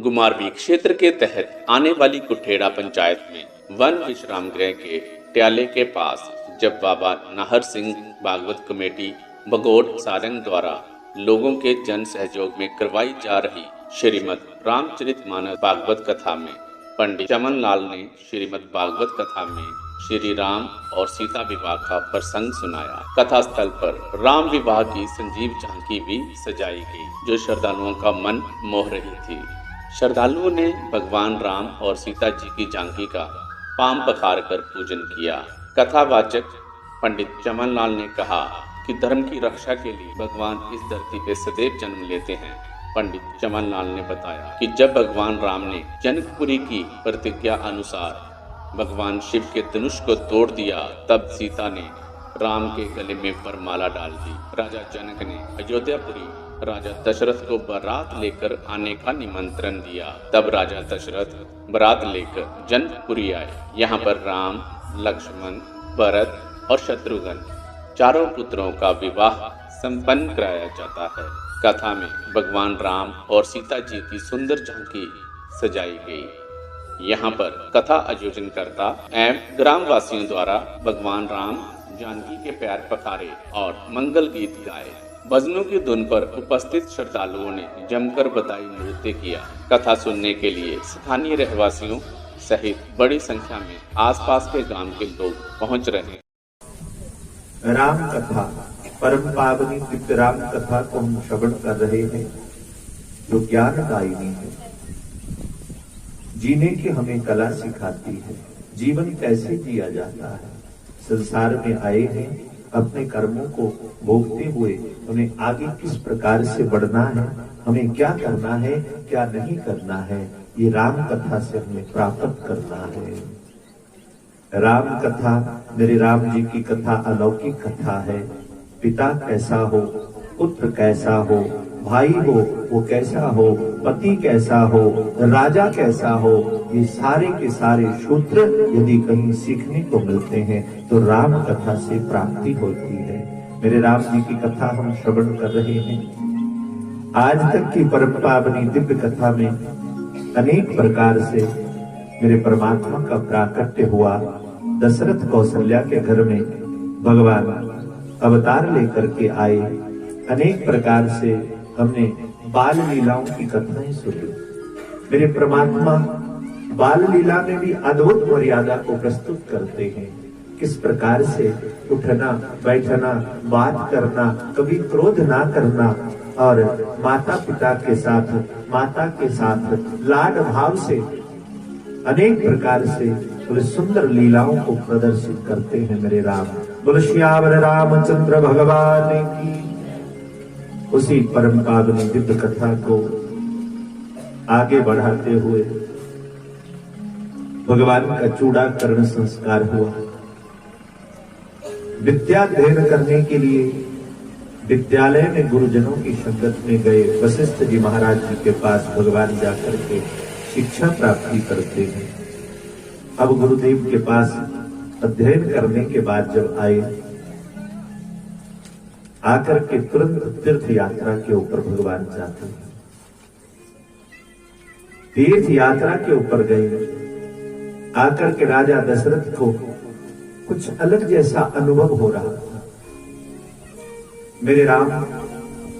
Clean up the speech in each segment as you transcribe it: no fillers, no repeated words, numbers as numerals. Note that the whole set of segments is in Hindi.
गुमारवी क्षेत्र के तहत आने वाली कुठेड़ा पंचायत में वन विश्राम गृह के ट्याले के पास जब बाबा नाहर सिंह भागवत कमेटी बगोट सारंग द्वारा लोगों के जन सहयोग में करवाई जा रही श्रीमद् रामचरितमानस भागवत कथा में पंडित चमन लाल ने श्रीमद् भागवत कथा में श्री राम और सीता विवाह का प्रसंग सुनाया। कथा स्थल पर राम विवाह की संजीव झांकी भी सजाई गई, जो श्रद्धालुओं का मन मोह रही थी। श्रद्धालुओं ने भगवान राम और सीता जी की झांकी का पांव पखार कर पूजन किया। कथावाचक पंडित चमन लाल ने कहा कि धर्म की रक्षा के लिए भगवान इस धरती पे सदैव जन्म लेते हैं। पंडित चमन लाल ने बताया कि जब भगवान राम ने जनकपुरी की प्रतिज्ञा अनुसार भगवान शिव के धनुष को तोड़ दिया, तब सीता ने राम के गले में वरमाला डाल दी। राजा जनक ने अयोध्यापुरी राजा दशरथ को बारात लेकर आने का निमंत्रण दिया। तब राजा दशरथ बारात लेकर जनकपुरी आए। यहाँ पर राम, लक्ष्मण, भरत और शत्रुघ्न चारों पुत्रों का विवाह संपन्न कराया जाता है। कथा में भगवान राम और सीता जी की सुंदर झांकी सजाई गई। यहाँ पर कथा आयोजनकर्ता एवं ग्रामवासियों द्वारा भगवान राम जानकी के पैर पखारे और मंगल गीत गाए। भजनों की धुन पर उपस्थित श्रद्धालुओं ने जमकर बधाई नृत्य किया। कथा सुनने के लिए स्थानीय रहवासियों सहित बड़ी संख्या में आसपास के गांव के लोग पहुंच रहे हैं। राम कथा, परम पावनी दिव्य राम कथा को हम श्रवण कर रहे हैं, जो ज्ञानदायिनी है, जीने की हमें कला सिखाती है। जीवन कैसे जिया जाता है, संसार में आए हैं, अपने कर्मों को भोगते हुए हमें आगे किस प्रकार से बढ़ना है, हमें क्या करना है, क्या नहीं करना है, ये राम कथा से हमें प्राप्त करना है। राम कथा, मेरे राम जी की कथा अलौकिक कथा है। पिता कैसा हो, पुत्र कैसा हो, भाई हो वो कैसा हो, पति कैसा हो, राजा कैसा हो, ये सारे के सारे सूत्र यदि कहीं सीखने को मिलते हैं तो राम कथा से प्राप्ति होती है। मेरे राम जी की कथा हम श्रवण कर रहे हैं। आज तक की परम पावनी दिव्य कथा में अनेक प्रकार से मेरे परमात्मा का प्राकट्य हुआ। दशरथ कौशल्या के घर में भगवान अवतार लेकर के आए। अनेक प्रकार से हमने बाल लीलाओं की कथाएं सुनी। मेरे परमात्मा बाल लीला में भी अद्भुत मर्यादा को प्रस्तुत करते हैं। किस प्रकार से उठना, बैठना, बात करना, कभी क्रोध ना करना और माता पिता के साथ, माता के साथ लाड भाव से अनेक प्रकार से बोले सुंदर लीलाओं को प्रदर्शित करते हैं मेरे राम। बोले श्यावर रामचंद्र भगवान की। उसी परम पावनी दिव्य कथा को आगे बढ़ाते हुए भगवान का चूड़ाकरण संस्कार हुआ। विद्याध्ययन करने के लिए विद्यालय में गुरुजनों की संगत में गए वशिष्ठ जी महाराज जी के पास भगवान जाकर के शिक्षा प्राप्ति करते हैं। अब गुरुदेव के पास अध्ययन करने के बाद जब आए, आकर के तुरंत तीर्थ यात्रा के ऊपर भगवान जाते हैं। तीर्थ यात्रा के ऊपर गए, आकर के राजा दशरथ को कुछ अलग जैसा अनुभव हो रहा था। मेरे राम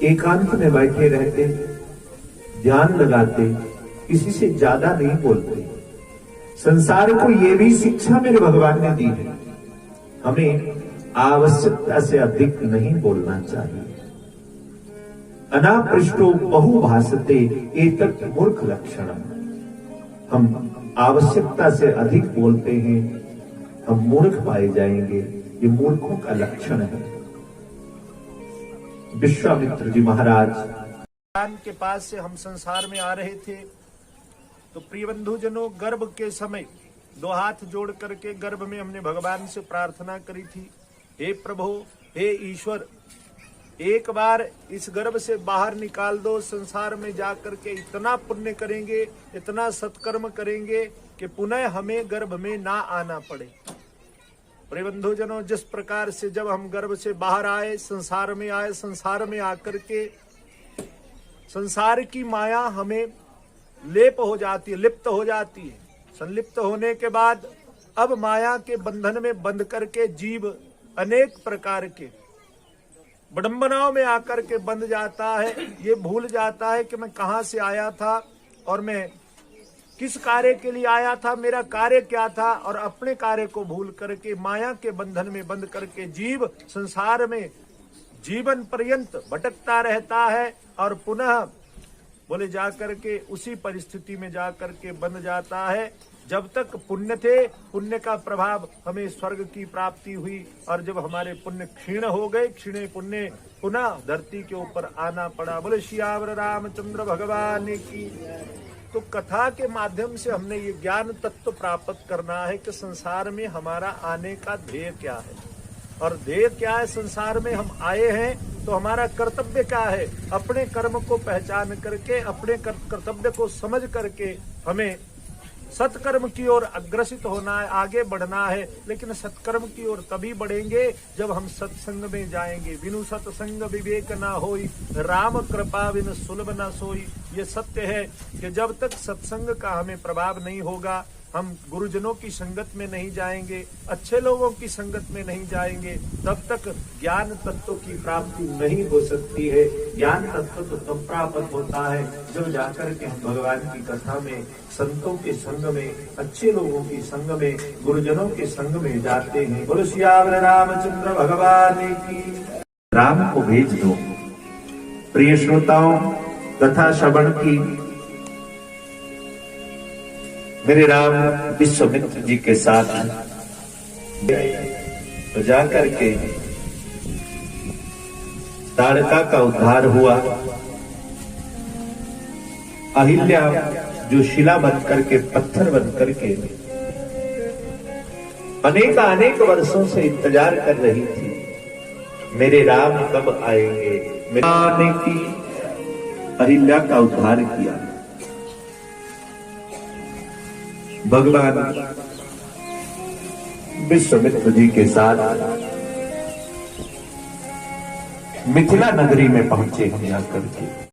एकांत में बैठे रहते, ध्यान लगाते, किसी से ज्यादा नहीं बोलते। संसार को ये भी शिक्षा मेरे भगवान ने दी है, हमें आवश्यकता से अधिक नहीं बोलना चाहिए। अनापृष्टो बहु भाषते एतत् मूर्ख लक्षणम। हम आवश्यकता से अधिक बोलते हैं, हम मूर्ख पाए जाएंगे, ये मूर्खों का लक्षण है। विश्वामित्र जी महाराज के पास से हम संसार में आ रहे थे तो प्रिय बंधुजनों, गर्भ के समय दो हाथ जोड़ करके गर्भ में हमने भगवान से प्रार्थना करी थी, हे प्रभु, हे ईश्वर, एक बार इस गर्भ से बाहर निकाल दो। संसार में जाकर के इतना पुण्य करेंगे, इतना सत्कर्म करेंगे कि पुनः हमें गर्भ में ना आना पड़े। प्रिय बंधुजनों, जिस प्रकार से जब हम गर्भ से बाहर आए, संसार में आए, संसार में आकर के संसार की माया हमें लेप हो जाती है, लिप्त हो जाती है। संलिप्त होने के बाद अब माया के बंधन में बंध करके जीव अनेक प्रकार के विडंबनाओं में आकर के बंध जाता है। ये भूल जाता है कि मैं कहां से आया था और मैं किस कार्य के लिए आया था, मेरा कार्य क्या था, और अपने कार्य को भूल करके माया के बंधन में बंध करके जीव संसार में जीवन पर्यंत भटकता रहता है और पुनः बोले जाकर के उसी परिस्थिति में जाकर के बंध जाता है। जब तक पुण्य थे, पुण्य का प्रभाव हमें स्वर्ग की प्राप्ति हुई, और जब हमारे पुण्य क्षीण हो गए, क्षीणे पुण्य पुनः धरती के ऊपर आना पड़ा। बोले सियावर रामचंद्र भगवान की। तो कथा के माध्यम से हमने ये ज्ञान तत्व प्राप्त करना है कि संसार में हमारा आने का ध्येय क्या है, और ध्येय क्या है। संसार में हम आए हैं तो हमारा कर्तव्य क्या है। अपने कर्म को पहचान करके, अपने कर्तव्य को समझ करके हमें सत्कर्म की ओर अग्रसित होना है, आगे बढ़ना है। लेकिन सत्कर्म की ओर तभी बढ़ेंगे जब हम सत्संग में जाएंगे। बिनु सत्संग विवेक ना होई, राम कृपा बिनु सुलभ ना सोई। ये सत्य है कि जब तक सत्संग का हमें प्रभाव नहीं होगा, हम गुरुजनों की संगत में नहीं जाएंगे, अच्छे लोगों की संगत में नहीं जाएंगे, तब तक ज्ञान तत्व की प्राप्ति नहीं हो सकती है। ज्ञान तत्व तो तब प्राप्त होता है जब जाकर के हम भगवान की कथा में, संतों के संग में, अच्छे लोगों की संग में, गुरुजनों के संग में जाते हैं। बोलो सियावर रामचंद्र भगवान की। राम को भेज दो। प्रिय श्रोताओं, कथा श्रवण की मेरे राम विश्वामित्र जी के साथ तो जाकर के ताड़का का उद्धार हुआ। अहिल्या जो शिला बन करके, पत्थर बन करके अनेक वर्षों से इंतजार कर रही थी, मेरे राम कब आएंगे। मेरे आने की अहिल्या का उद्धार किया। भगवान विश्वामित्र जी के साथ मिथिला नगरी में पहुंचे हम जाकर के।